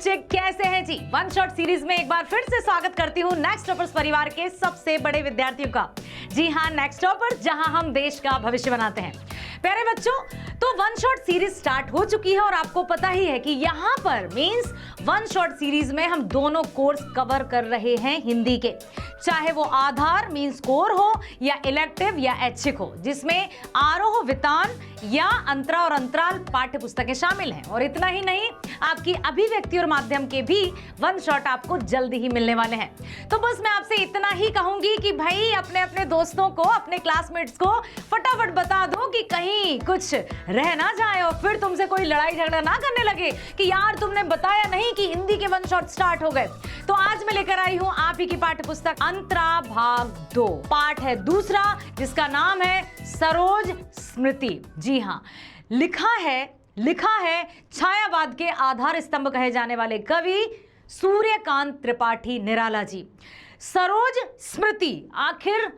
बच्चे कैसे हैं जी। वन शॉट सीरीज में एक बार फिर से स्वागत करती हूँ नेक्स्ट टॉपर्स परिवार के सबसे बड़े विद्यार्थियों का। जी हाँ, नेक्स्ट टॉपर, जहां हम देश का भविष्य बनाते हैं। प्यारे बच्चों, तो वन शॉट सीरीज स्टार्ट हो चुकी है और आपको पता ही है कि यहाँ पर मींस वन शॉट सीरीज में हम दोनों कोर्स कवर कर रहे हैं हिंदी के, चाहे वो आधार मींस कोर हो या इलेक्टिव या ऐच्छिक हो, जिसमें आरोह वितान या अंतरा और अंतराल पाठ्य पुस्तकें शामिल हैं। और इतना ही नहीं, आपकी अभिव्यक्ति और माध्यम के भी वन शॉट आपको जल्दी ही मिलने वाले हैं। तो बस मैं आपसे इतना ही कहूंगी कि भाई अपने अपने दोस्तों को, अपने क्लासमेट्स को फटाफट बता दो कि कहीं कुछ रह ना जाए और फिर तुमसे कोई लड़ाई झगड़ा ना करने लगे कि यार तुमने बताया नहीं कि हिंदी के वन शॉट स्टार्ट हो गए। तो आज मैं लेकर आई हूं आप ही की पाठ्य पुस्तक अंतरा भाग 2, पाठ है दूसरा, जिसका नाम है सरोज स्मृति। जी हाँ, लिखा है छायावाद के आधार स्तंभ कहे जाने वाले कवि सूर्यकांत त्रिपाठी निराला जी। सरोज स्मृति, आखिर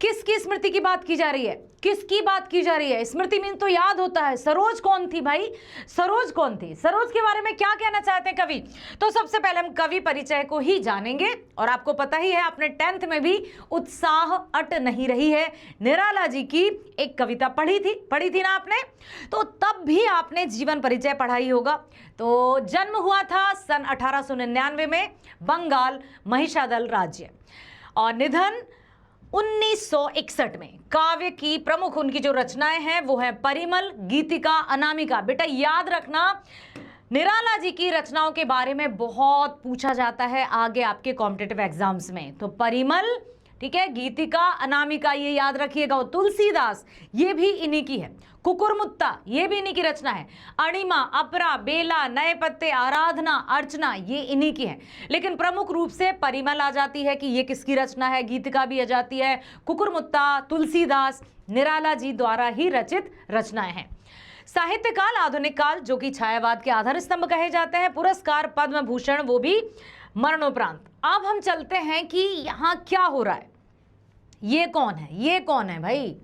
किसकी स्मृति की बात की जा रही है? किसकी बात की जा रही है? स्मृति मीन तो याद होता है। सरोज कौन थी भाई? सरोज कौन थी? सरोज के बारे में क्या कहना चाहते हैं कवि? तो सबसे पहले हम कवि परिचय को ही जानेंगे। और आपको पता ही है, आपने 10th में भी उत्साह अट नहीं रही है, निराला जी की एक कविता पढ़ी थी ना आपने? तो तब भी आपने जीवन परिचय पढ़ा ही होगा। तो जन्म हुआ था सन 1899 में, बंगाल महिषादल राज्य, और निधन 1961 में। काव्य की प्रमुख उनकी जो रचनाएं हैं वो है परिमल, गीतिका, अनामिका। बेटा याद रखना, निराला जी की रचनाओं के बारे में बहुत पूछा जाता है आगे आपके कॉम्पिटिटिव एग्जाम्स में। तो परिमल, ठीक है, गीतिका, अनामिका, ये याद रखिएगा। तुलसीदास, ये भी इन्हीं की है। कुकुरमुत्ता, ये भी इन्हीं की रचना है। अणिमा, अपरा, बेला, नए पत्ते, आराधना, अर्चना, ये इन्हीं की है। लेकिन प्रमुख रूप से परिमल आ जाती है कि ये किसकी रचना है, गीतिका भी आ जाती है, कुकुरमुत्ता, तुलसीदास, निराला जी द्वारा ही रचित रचनाएं हैं। साहित्य काल, आधुनिक काल, जो कि छायावाद के आधार स्तंभ कहे जाते हैं। पुरस्कार पद्म भूषण, वो भी मरणोपरांत। अब हम चलते हैं कि यहाँ क्या हो रहा है। ये कौन है भाई?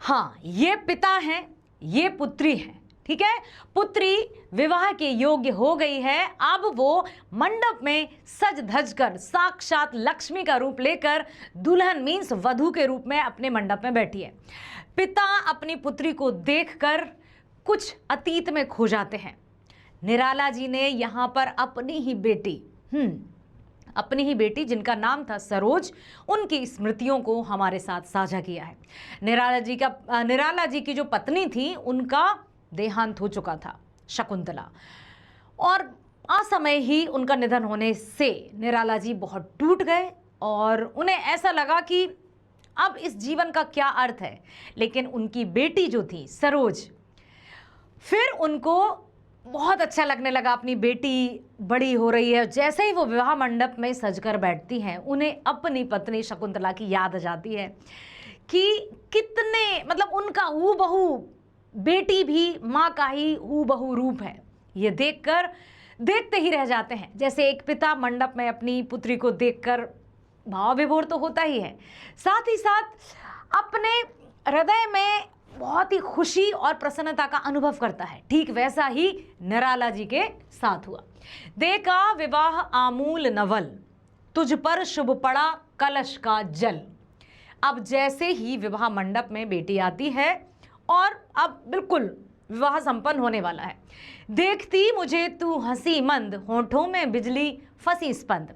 हाँ, ये पिता हैं, ये पुत्री है, ठीक है। पुत्री विवाह के योग्य हो गई है। अब वो मंडप में सज धज कर साक्षात लक्ष्मी का रूप लेकर दुल्हन मीन्स वधू के रूप में अपने मंडप में बैठी है। पिता अपनी पुत्री को देखकर कुछ अतीत में खो जाते हैं। निराला जी ने यहाँ पर अपनी ही बेटी जिनका नाम था सरोज, उनकी स्मृतियों को हमारे साथ साझा किया है। निराला जी की जो पत्नी थी, उनका देहांत हो चुका था, शकुंतला, और असमय ही उनका निधन होने से निराला जी बहुत टूट गए और उन्हें ऐसा लगा कि अब इस जीवन का क्या अर्थ है। लेकिन उनकी बेटी जो थी सरोज, फिर उनको बहुत अच्छा लगने लगा, अपनी बेटी बड़ी हो रही है। जैसे ही वो विवाह मंडप में सजकर बैठती हैं, उन्हें अपनी पत्नी शकुंतला की याद आ जाती है कि कितने, मतलब उनका हूबहू, बेटी भी माँ का ही हूबहू रूप है। ये देखकर देखते ही रह जाते हैं। जैसे एक पिता मंडप में अपनी पुत्री को देखकर भाव विभोर तो होता ही है, साथ ही साथ अपने हृदय में बहुत ही खुशी और प्रसन्नता का अनुभव करता है। ठीक वैसा ही निराला जी के साथ हुआ। देखा विवाह आमूल नवल, तुझ पर शुभ पड़ा कलश का जल। अब जैसे ही विवाह मंडप में बेटी आती है और अब बिल्कुल विवाह संपन्न होने वाला है, देखती मुझे तू हंसी मंद, होठों में बिजली फंसी स्पंद।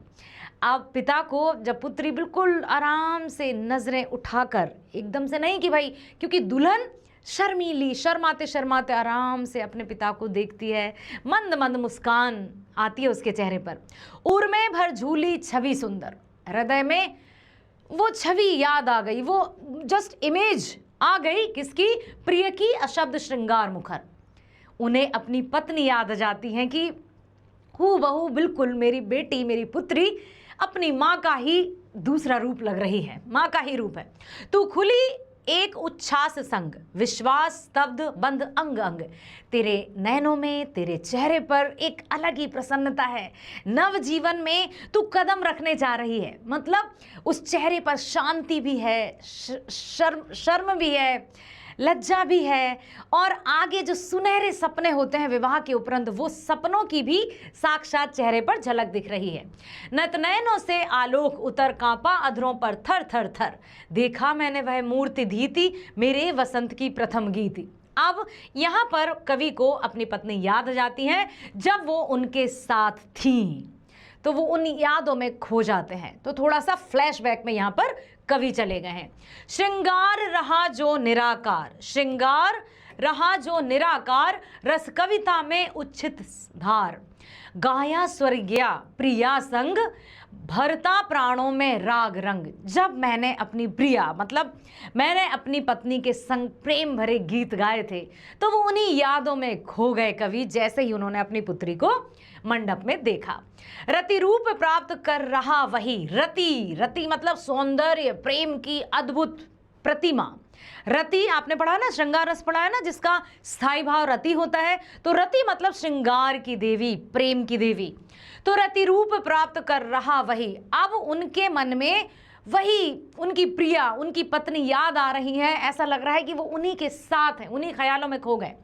अब पिता को जब पुत्री बिल्कुल आराम से नजरें उठाकर, एकदम से नहीं कि भाई, क्योंकि दुल्हन शर्मीली, शर्माते शर्माते आराम से अपने पिता को देखती है, मंद मंद मुस्कान आती है उसके चेहरे पर। उर्मे भर झूली छवि सुंदर, हृदय में वो छवि याद आ गई, वो जस्ट इमेज आ गई, किसकी? प्रिय की, अशब्द श्रृंगार मुखर। उन्हें अपनी पत्नी याद आ जाती है कि हूबहू बिल्कुल मेरी बेटी, मेरी पुत्री अपनी माँ का ही दूसरा रूप लग रही है, माँ का ही रूप है। तू खुली एक उच्छ्वास संग, विश्वास स्तब्ध बंद अंग अंग। तेरे नैनों में, तेरे चेहरे पर एक अलग ही प्रसन्नता है। नव जीवन में तू कदम रखने जा रही है, मतलब उस चेहरे पर शांति भी है, शर्म भी है, लज्जा भी है, और आगे जो सुनहरे सपने होते हैं विवाह के उपरांत, वो सपनों की भी साक्षात चेहरे पर झलक दिख रही है। नत नयनों से आलोक उतर, कांपा अधरों पर थर थर थर, देखा मैंने वह मूर्ति धीती, मेरे वसंत की प्रथम गीति। अब यहाँ पर कवि को अपनी पत्नी याद आ जाती है, जब वो उनके साथ थी तो वो उन यादों में खो जाते हैं। तो थोड़ा सा फ्लैशबैक में यहाँ पर कवि चले गए हैं। श्रृंगार रहा जो निराकार, श्रृंगार रहा जो निराकार, रस कविता में उच्छित धार, गाया स्वर्गीय प्रिया संग, भरता प्राणों में राग रंग। जब मैंने अपनी प्रिया मतलब मैंने अपनी पत्नी के संग प्रेम भरे गीत गाए थे, तो वो उन्हीं यादों में खो गए कवि, जैसे ही उन्होंने अपनी पुत्री को मंडप में देखा। रति रूप प्राप्त कर रहा वही, रति, रति मतलब सौंदर्य, प्रेम की अद्भुत प्रतिमा। रति आपने पढ़ा ना, श्रृंगार रस पढ़ा है ना, जिसका स्थायी भाव रति होता है। तो रति मतलब श्रृंगार की देवी, प्रेम की देवी। तो रति रूप प्राप्त कर रहा वही, अब उनके मन में वही उनकी प्रिया, उनकी पत्नी याद आ रही है। ऐसा लग रहा है कि वो उन्हीं के साथ हैं, उन्हीं ख्यालों में खो गए।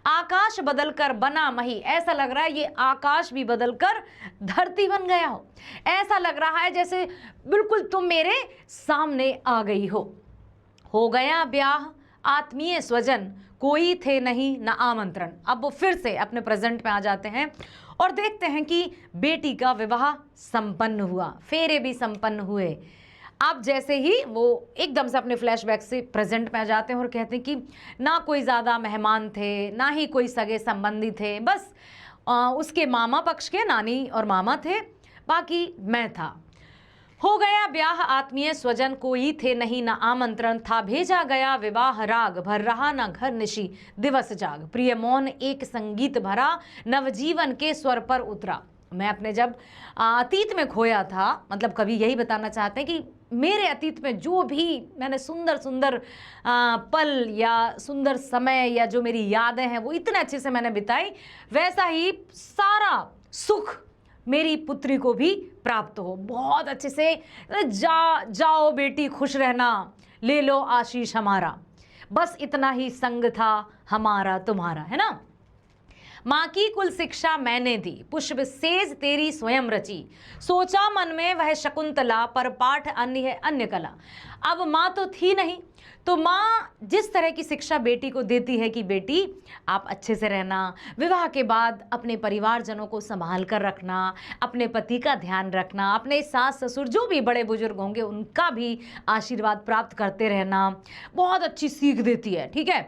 आकाश बदलकर बना मही, ऐसा लग रहा है ये आकाश भी बदलकर धरती बन गया हो। ऐसा लग रहा है जैसे बिल्कुल तुम मेरे सामने आ गई हो गया ब्याह आत्मीय स्वजन, कोई थे नहीं न आमंत्रण। अब वो फिर से अपने प्रेजेंट में आ जाते हैं और देखते हैं कि बेटी का विवाह संपन्न हुआ, फेरे भी संपन्न हुए। अब जैसे ही वो एकदम से अपने फ्लैशबैक से प्रेजेंट में आ जाते हैं और कहते हैं कि ना कोई ज़्यादा मेहमान थे, ना ही कोई सगे संबंधी थे, बस उसके मामा पक्ष के नानी और मामा थे, बाकी मैं था। हो गया ब्याह आत्मीय स्वजन, कोई थे नहीं न आमंत्रण, था भेजा गया विवाह राग, भर रहा न घर निशी दिवस जाग, प्रिय मौन एक संगीत भरा, नवजीवन के स्वर पर उतरा। मैं अपने जब अतीत में खोया था, मतलब कभी यही बताना चाहते हैं कि मेरे अतीत में जो भी मैंने सुंदर सुंदर पल या सुंदर समय या जो मेरी यादें हैं वो इतने अच्छे से मैंने बिताई, वैसा ही सारा सुख मेरी पुत्री को भी प्राप्त हो। बहुत अच्छे से जाओ बेटी खुश रहना, ले लो आशीष हमारा, बस इतना ही संग था हमारा तुम्हारा, है ना। माँ की कुल शिक्षा मैंने दी, पुष्प सेज तेरी स्वयं रची, सोचा मन में वह शकुंतला, पर पाठ अन्य है अन्य कला। अब माँ तो थी नहीं, तो माँ जिस तरह की शिक्षा बेटी को देती है कि बेटी आप अच्छे से रहना, विवाह के बाद अपने परिवारजनों को संभाल कर रखना, अपने पति का ध्यान रखना, अपने सास ससुर जो भी बड़े बुजुर्ग होंगे उनका भी आशीर्वाद प्राप्त करते रहना, बहुत अच्छी सीख देती है। ठीक है,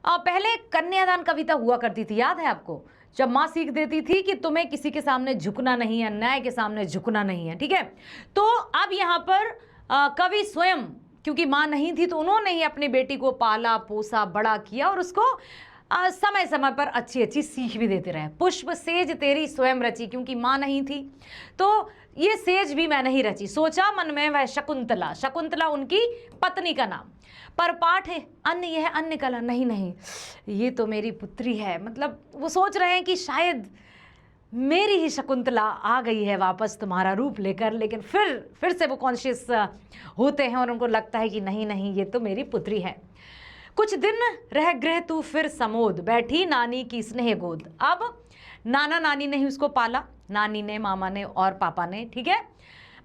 पहले कन्यादान कविता हुआ करती थी, याद है आपको, जब माँ सीख देती थी कि तुम्हें किसी के सामने झुकना नहीं है, न्याय के सामने झुकना नहीं है। ठीक है, तो अब यहाँ पर कवि स्वयं, क्योंकि माँ नहीं थी तो उन्होंने ही अपनी बेटी को पाला पोसा बड़ा किया और उसको समय समय पर अच्छी अच्छी सीख भी देते रहे। पुष्प सेज तेरी स्वयं रची, क्योंकि माँ नहीं थी तो ये सेज भी मैंने ही रची, सोचा मन में वह शकुंतला, शकुंतला उनकी पत्नी का नाम, पर पाठ है अन्य यह अन्य कला, नहीं नहीं ये तो मेरी पुत्री है। मतलब वो सोच रहे हैं कि शायद मेरी ही शकुंतला आ गई है वापस तुम्हारा रूप लेकर, लेकिन फिर से वो कॉन्शियस होते हैं और उनको लगता है कि नहीं नहीं ये तो मेरी पुत्री है। कुछ दिन रह गृह तू फिर समोद, बैठी नानी की स्नेह गोद। अब नाना नानी ने ही उसको पाला, नानी ने, मामा ने और पापा ने। ठीक है,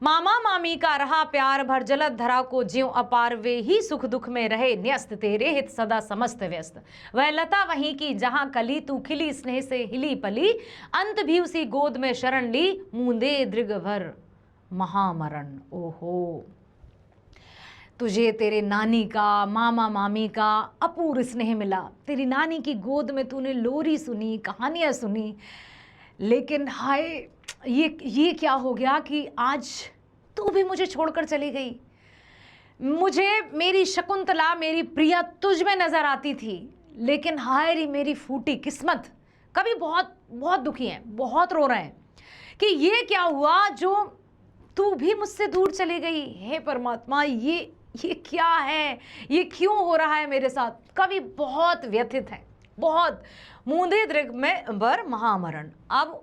मामा मामी का रहा प्यार भर, जलद धरा को ज्यों अपार, वे ही सुख दुख में रहे न्यस्त, तेरे हित सदा समस्त व्यस्त। वह लता वहीं की जहां कली, तू खिली स्नेह से हिली पली, अंत भी उसी गोद में शरण ली, मूंदे दृग भर महामरण। ओहो, तुझे तेरे नानी का, मामा मामी का अपूर्व स्नेह मिला, तेरी नानी की गोद में तूने लोरी सुनी, कहानियाँ सुनी, लेकिन हाय ये क्या हो गया कि आज तू भी मुझे छोड़कर चली गई। मुझे मेरी शकुंतला, मेरी प्रिया तुझ में नज़र आती थी, लेकिन हाय री मेरी फूटी किस्मत। कभी बहुत बहुत दुखी हैं, बहुत रो रहे हैं कि ये क्या हुआ जो तू भी मुझसे दूर चली गई। हे परमात्मा, ये क्या है, ये क्यों हो रहा है मेरे साथ। कवि बहुत व्यथित है, बहुत। मूंदे दृग में बर महामरण, अब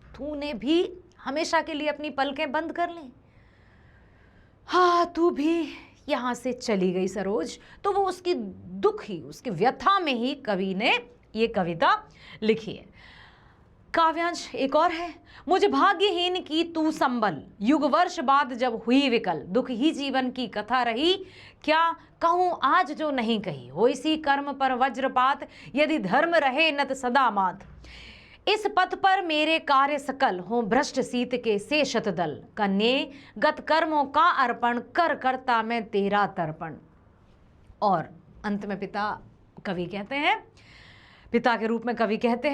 तूने भी हमेशा के लिए अपनी पलकें बंद कर ली। हाँ, तू भी यहाँ से चली गई सरोज। तो वो उसकी दुख ही, उसकी व्यथा में ही कवि ने ये कविता लिखी है। काव्यांश एक और है। मुझ भाग्यहीन की तू संबल, युग वर्ष बाद जब हुई विकल, दुख ही जीवन की कथा रही, क्या कहूँ आज जो नहीं कही। हो इसी कर्म पर वज्रपात, यदि धर्म रहे नत सदा मात। इस पथ पर मेरे कार्य सकल, हो भ्रष्ट सीत के से शतदल। कन्ये गत कर्मों का अर्पण, कर करता मैं तेरा तर्पण। और अंत में पिता कवि कहते हैं, पिता के रूप में कवि कहते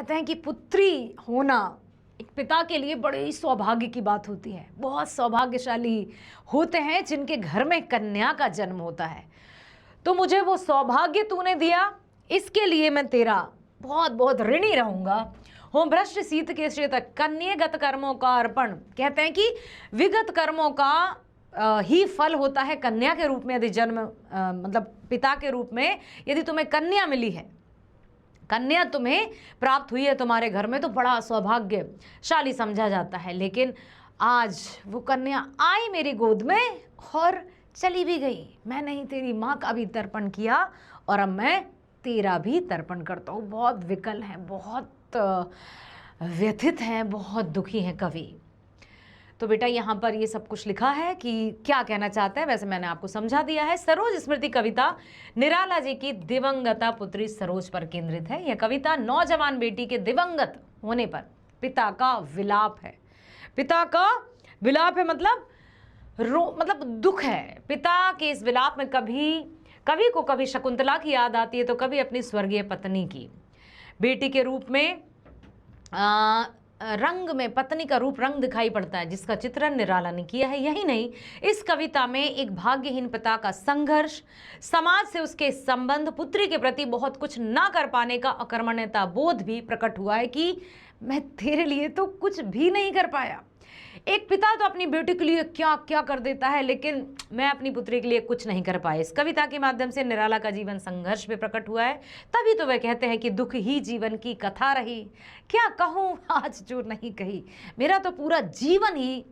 हैं कि पुत्री होना एक पिता के लिए बड़े ही सौभाग्य की बात होती है। बहुत सौभाग्यशाली होते हैं जिनके घर में कन्या का जन्म होता है। तो मुझे वो सौभाग्य तूने दिया, इसके लिए मैं तेरा बहुत बहुत ऋणी रहूंगा। हो भ्रष्ट सीत के श्रेत, कन्यगत कर्मों का अर्पण। कहते हैं कि विगत कर्मों का ही फल होता है कन्या के रूप में, यदि जन्म मतलब पिता के रूप में यदि तुम्हें कन्या मिली है, कन्या तुम्हें प्राप्त हुई है तुम्हारे घर में, तो बड़ा सौभाग्यशाली समझा जाता है। लेकिन आज वो कन्या आई मेरी गोद में और चली भी गई। मैंने ही तेरी माँ का भी तर्पण किया और अब मैं तेरा भी तर्पण करता हूँ। बहुत विकल हैं, बहुत व्यथित हैं, बहुत दुखी हैं कवि। तो बेटा यहाँ पर ये सब कुछ लिखा है कि क्या कहना चाहते हैं, वैसे मैंने आपको समझा दिया है। सरोज स्मृति कविता निराला जी की दिवंगता पुत्री सरोज पर केंद्रित है। यह कविता नौजवान बेटी के दिवंगत होने पर पिता का विलाप है। पिता का विलाप है मतलब दुख है। पिता के इस विलाप में कवि को कभी शकुंतला की याद आती है, तो कभी अपनी स्वर्गीय पत्नी की। बेटी के रूप में रंग में पत्नी का रूप रंग दिखाई पड़ता है, जिसका चित्रण निराला ने किया है। यही नहीं, इस कविता में एक भाग्यहीन पिता का संघर्ष, समाज से उसके संबंध, पुत्री के प्रति बहुत कुछ ना कर पाने का अकर्मण्यता बोध भी प्रकट हुआ है कि मैं तेरे लिए तो कुछ भी नहीं कर पाया। एक पिता तो अपनी बेटी के लिए क्या क्या कर देता है, लेकिन मैं अपनी पुत्री के लिए कुछ नहीं कर पाया। इस कविता के माध्यम से निराला का जीवन संघर्ष में प्रकट हुआ है। तभी तो वह कहते हैं कि दुख ही जीवन की कथा रही, क्या कहूँ आज जो नहीं कही। मेरा तो पूरा जीवन ही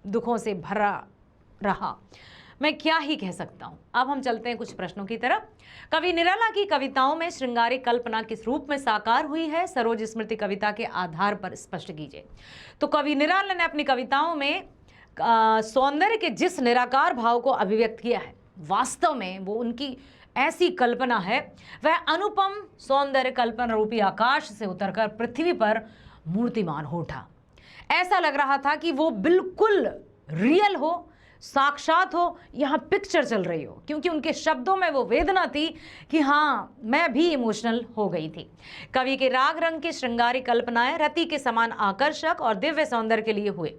दुखों से भरा रहा, मैं क्या ही कह सकता हूँ। अब हम चलते हैं कुछ प्रश्नों की तरफ। कवि निराला की कविताओं में श्रृंगारिक कल्पना किस रूप में साकार हुई है, सरोज स्मृति कविता के आधार पर स्पष्ट कीजिए। तो कवि निराला ने अपनी कविताओं में सौंदर्य के जिस निराकार भाव को अभिव्यक्त किया है, वास्तव में वो उनकी ऐसी कल्पना है, वह अनुपम सौंदर्य कल्पना रूपी आकाश से उतरकर पृथ्वी पर मूर्तिमान हो उठा। ऐसा लग रहा था कि वो बिल्कुल रियल हो, साक्षात हो, यहाँ पिक्चर चल रही हो, क्योंकि उनके शब्दों में वो वेदना थी कि हाँ मैं भी इमोशनल हो गई थी। कवि के राग रंग की श्रृंगारी कल्पनाएं रति के समान आकर्षक और दिव्य सौंदर्य के लिए हुए।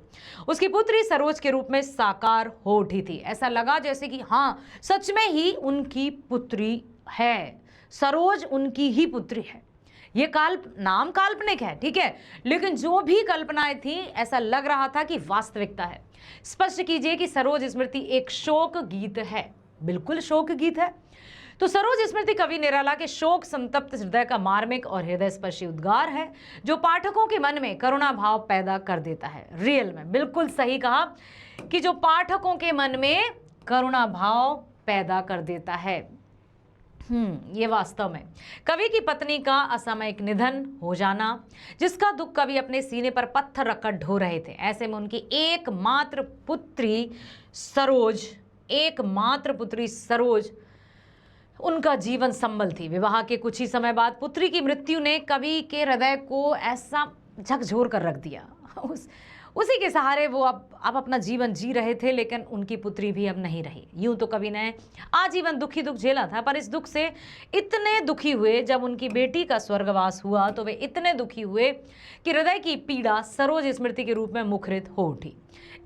उसकी पुत्री सरोज के रूप में साकार हो उठी थी। ऐसा लगा जैसे कि हाँ सच में ही उनकी पुत्री है, सरोज उनकी ही पुत्री है। ये नाम काल्पनिक है, ठीक है, लेकिन जो भी कल्पनाएं थी ऐसा लग रहा था कि वास्तविकता है। स्पष्ट कीजिए कि सरोज स्मृति एक शोक गीत है। बिल्कुल शोक गीत है। तो सरोज स्मृति कवि निराला के शोक संतप्त हृदय का मार्मिक और हृदय स्पर्शी उद्गार है, जो पाठकों के मन में करुणा भाव पैदा कर देता है। रियल में बिल्कुल सही कहा कि जो पाठकों के मन में करुणा भाव पैदा कर देता है। ये वास्तव में कवि की पत्नी का असामयिक निधन हो जाना, जिसका दुख कवि अपने सीने पर पत्थर रखकर ढो रहे थे। ऐसे में उनकी एकमात्र पुत्री सरोज उनका जीवन संबल थी। विवाह के कुछ ही समय बाद पुत्री की मृत्यु ने कवि के हृदय को ऐसा झकझोर कर रख दिया। उसी के सहारे वो अब अपना जीवन जी रहे थे, लेकिन उनकी पुत्री भी अब नहीं रही। यूं तो कवि ने आजीवन दुख झेला था, पर इस दुख से इतने दुखी हुए जब उनकी बेटी का स्वर्गवास हुआ, तो वे इतने दुखी हुए कि हृदय की पीड़ा सरोज स्मृति के रूप में मुखरित हो उठी।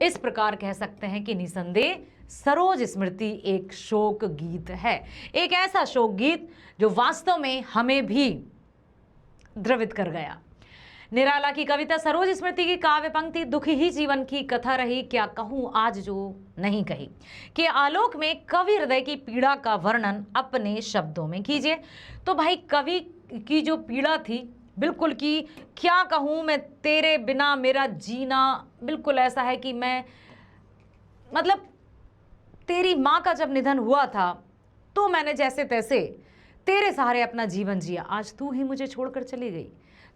इस प्रकार कह सकते हैं कि निसंदेह सरोज स्मृति एक शोक गीत है, एक ऐसा शोक गीत जो वास्तव में हमें भी द्रवित कर गया। निराला की कविता सरोज स्मृति की काव्य पंक्ति दुख ही जीवन की कथा रही, क्या कहूँ आज जो नहीं कही के आलोक में कवि हृदय की पीड़ा का वर्णन अपने शब्दों में कीजिए। तो भाई कवि की जो पीड़ा थी बिल्कुल कि क्या कहूँ मैं तेरे बिना मेरा जीना बिल्कुल ऐसा है कि मैं तेरी माँ का जब निधन हुआ था तो मैंने जैसे तैसे तेरे सहारे अपना जीवन जिया, आज तू ही मुझे छोड़कर चली गई,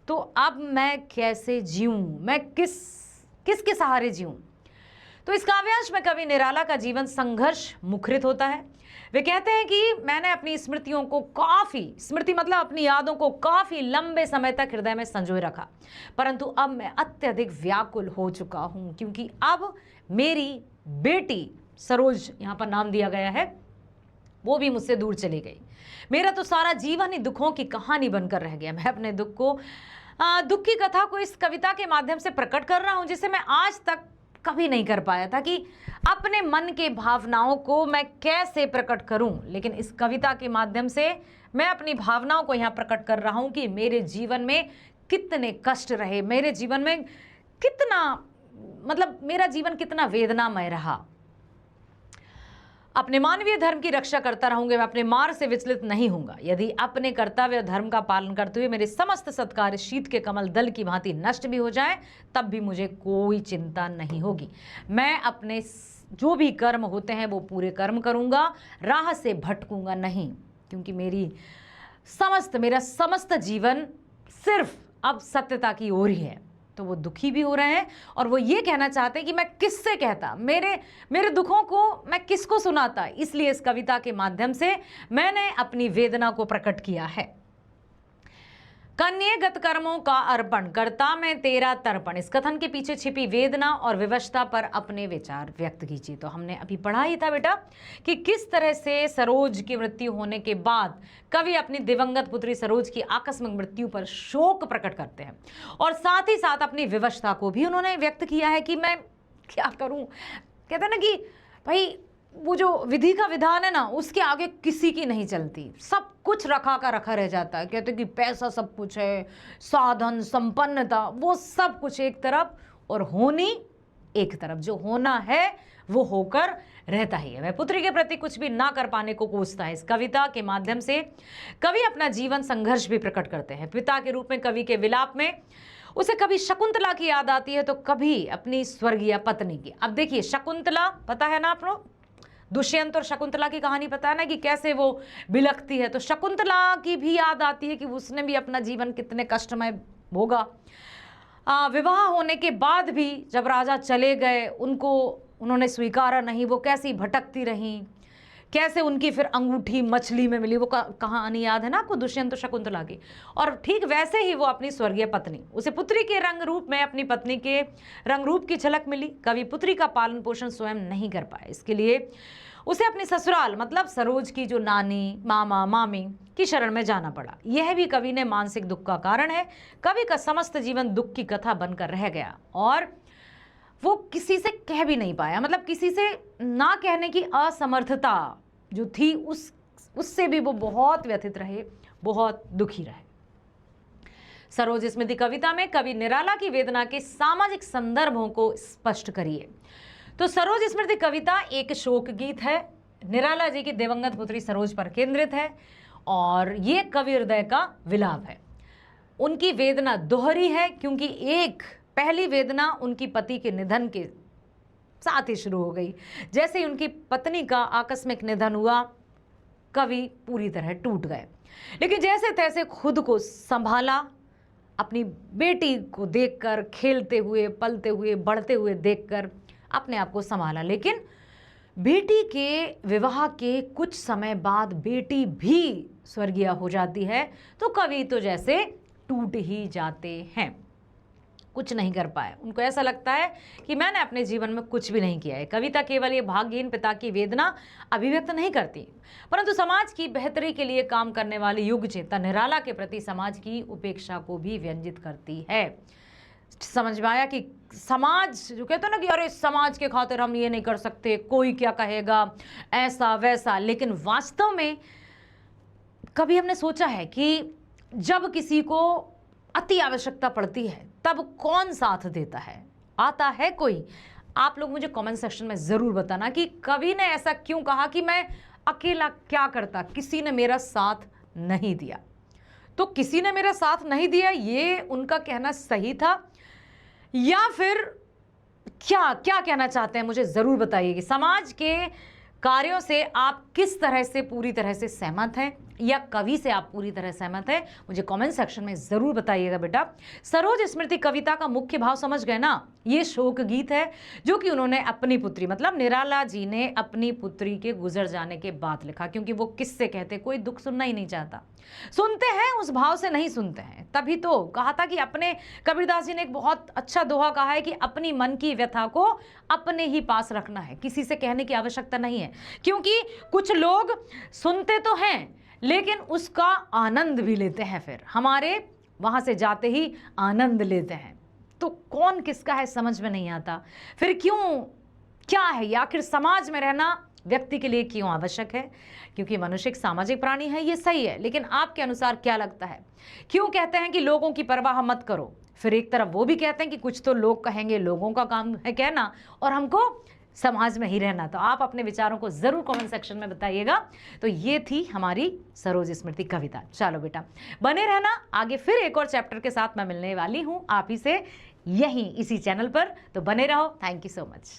तो अब मैं कैसे जीऊं, मैं किसके सहारे जीऊं। तो इस काव्यांश में कवि निराला का जीवन संघर्ष मुखरित होता है। वे कहते हैं कि मैंने अपनी स्मृतियों को काफी, स्मृति मतलब अपनी यादों को काफी लंबे समय तक हृदय में संजोए रखा, परंतु अब मैं अत्यधिक व्याकुल हो चुका हूं, क्योंकि अब मेरी बेटी सरोज, यहां पर नाम दिया गया है, वो भी मुझसे दूर चली गई। मेरा तो सारा जीवन ही दुखों की कहानी बनकर रह गया। मैं अपने दुख की कथा को इस कविता के माध्यम से प्रकट कर रहा हूं, जिसे मैं आज तक कभी नहीं कर पाया था कि अपने मन के भावनाओं को मैं कैसे प्रकट करूं। लेकिन इस कविता के माध्यम से मैं अपनी भावनाओं को यहां प्रकट कर रहा हूं कि मेरे जीवन में कितने कष्ट रहे, मेरे जीवन में कितना, मतलब मेरा जीवन कितना वेदनामय रहा। अपने मानवीय धर्म की रक्षा करता रहूंगा, मैं अपने मार्ग से विचलित नहीं होऊंगा। यदि अपने कर्तव्य धर्म का पालन करते हुए मेरे समस्त सत्कार शीत के कमल दल की भांति नष्ट भी हो जाए, तब भी मुझे कोई चिंता नहीं होगी। मैं अपने जो भी कर्म होते हैं वो पूरे कर्म करूंगा, राह से भटकूंगा नहीं, क्योंकि मेरा समस्त जीवन सिर्फ अब सत्यता की ओर ही है। तो वो दुखी भी हो रहे हैं और वो ये कहना चाहते हैं कि मैं किससे कहता, मेरे दुखों को मैं किसको सुनाता। इसलिए इस कविता के माध्यम से मैंने अपनी वेदना को प्रकट किया है। कन्येगत कर्मों का अर्पण करता मैं तेरा तर्पण, इस कथन के पीछे छिपी वेदना और विवशता पर अपने विचार व्यक्त कीजिए। तो हमने अभी पढ़ा ही था बेटा कि किस तरह से सरोज की मृत्यु होने के बाद कवि अपनी दिवंगत पुत्री सरोज की आकस्मिक मृत्यु पर शोक प्रकट करते हैं, और साथ ही साथ अपनी विवशता को भी उन्होंने व्यक्त किया है कि मैं क्या करूं। कहते हैं ना कि भाई वो जो विधि का विधान है ना, उसके आगे किसी की नहीं चलती, सब कुछ रखा का रखा रह जाता है। कहते कि पैसा सब कुछ है, साधन संपन्नता, वो सब कुछ एक तरफ और होनी एक तरफ। जो होना है वो होकर रहता ही है। वह पुत्री के प्रति कुछ भी ना कर पाने को कोसता है। इस कविता के माध्यम से कवि अपना जीवन संघर्ष भी प्रकट करते हैं। पिता के रूप में कवि के विलाप में उसे कभी शकुंतला की याद आती है, तो कभी अपनी स्वर्गीय पत्नी की। अब देखिए, शकुंतला पता है ना आपको, दुष्यंत और शकुंतला की कहानी पता है ना कि कैसे वो बिलखती है, तो शकुंतला की भी याद आती है कि उसने भी अपना जीवन कितने कष्टमय भोगा। विवाह होने के बाद भी जब राजा चले गए, उन्होंने स्वीकारा नहीं, वो कैसी भटकती रहीं, कैसे उनकी फिर अंगूठी मछली में मिली, वो कहानी याद है ना आपको, दुष्यंत और शकुंतला की। और ठीक वैसे ही वो अपनी स्वर्गीय पत्नी, उसे पुत्री के रंग रूप में अपनी पत्नी के रंग रूप की झलक मिली। कवि पुत्री का पालन पोषण स्वयं नहीं कर पाए, इसके लिए उसे अपनी ससुराल मतलब सरोज की जो नानी, मामा, मामी की शरण में जाना पड़ा। यह भी कवि ने मानसिक दुख का कारण है। कवि का समस्त जीवन दुख की कथा बनकर रह गया और वो किसी से कह भी नहीं पाया, मतलब किसी से ना कहने की असमर्थता जो थी उससे भी वो बहुत व्यथित रहे, बहुत दुखी रहे। सरोज स्मृति कविता में कवि निराला की वेदना के सामाजिक संदर्भों को स्पष्ट करिए। तो सरोज स्मृति कविता एक शोक गीत है, निराला जी की दिवंगत पुत्री सरोज पर केंद्रित है और ये कवि हृदय का विलाप है। उनकी वेदना दोहरी है, क्योंकि एक पहली वेदना उनकी पति के निधन के साथ ही शुरू हो गई। जैसे ही उनकी पत्नी का आकस्मिक निधन हुआ, कवि पूरी तरह टूट गए, लेकिन जैसे तैसे खुद को संभाला। अपनी बेटी को देखकर, खेलते हुए, पलते हुए, बढ़ते हुए देखकर अपने आप को संभाला। लेकिन बेटी के विवाह के कुछ समय बाद बेटी भी स्वर्गीय हो जाती है, तो कवि तो जैसे टूट ही जाते हैं, कुछ नहीं कर पाए। उनको ऐसा लगता है कि मैंने अपने जीवन में कुछ भी नहीं किया है। कविता केवल ये भाग्यहीन पिता की वेदना अभिव्यक्त नहीं करती, परंतु समाज की बेहतरी के लिए काम करने वाली युग चेतना निराला के प्रति समाज की उपेक्षा को भी व्यंजित करती है। समझ में आया कि समाज जो कहते हैं ना कि अरे समाज के खातिर हम ये नहीं कर सकते, कोई क्या कहेगा, ऐसा वैसा। लेकिन वास्तव में कभी हमने सोचा है कि जब किसी को अति आवश्यकता पड़ती है तब कौन साथ देता है? आता है कोई? आप लोग मुझे कमेंट सेक्शन में ज़रूर बताना कि कवि ने ऐसा क्यों कहा कि मैं अकेला क्या करता, किसी ने मेरा साथ नहीं दिया। तो किसी ने मेरा साथ नहीं दिया, ये उनका कहना सही था या फिर क्या क्या कहना चाहते हैं, मुझे ज़रूर बताइए कि समाज के कार्यों से आप किस तरह से पूरी तरह से सहमत हैं या कवि से आप पूरी तरह सहमत हैं, मुझे कमेंट सेक्शन में जरूर बताइएगा बेटा। सरोज स्मृति कविता का मुख्य भाव समझ गए ना, ये शोक गीत है जो कि उन्होंने अपनी पुत्री मतलब निराला जी ने अपनी पुत्री के गुजर जाने के बाद लिखा, क्योंकि वो किससे कहते, कोई दुख सुनना ही नहीं चाहता, सुनते हैं उस भाव से नहीं सुनते हैं। तभी तो कहा था कि अपने कबीरदास जी ने एक बहुत अच्छा दोहा कहा है कि अपनी मन की व्यथा को अपने ही पास रखना है, किसी से कहने की आवश्यकता नहीं है। क्योंकि कुछ लोग सुनते तो हैं लेकिन उसका आनंद भी लेते हैं, फिर हमारे वहां से जाते ही आनंद लेते हैं। तो कौन किसका है समझ में नहीं आता, फिर क्यों, क्या है, या आखिर समाज में रहना व्यक्ति के लिए क्यों आवश्यक है? क्योंकि मनुष्य एक सामाजिक प्राणी है, ये सही है, लेकिन आपके अनुसार क्या लगता है? क्यों कहते हैं कि लोगों की परवाह मत करो, फिर एक तरफ वो भी कहते हैं कि कुछ तो लोग कहेंगे, लोगों का काम है कहना और हमको समाज में ही रहना। तो आप अपने विचारों को जरूर कमेंट सेक्शन में बताइएगा। तो ये थी हमारी सरोज स्मृति कविता। चलो बेटा बने रहना, आगे फिर एक और चैप्टर के साथ मैं मिलने वाली हूँ आप ही से यहीं इसी चैनल पर, तो बने रहो। Thank you so much.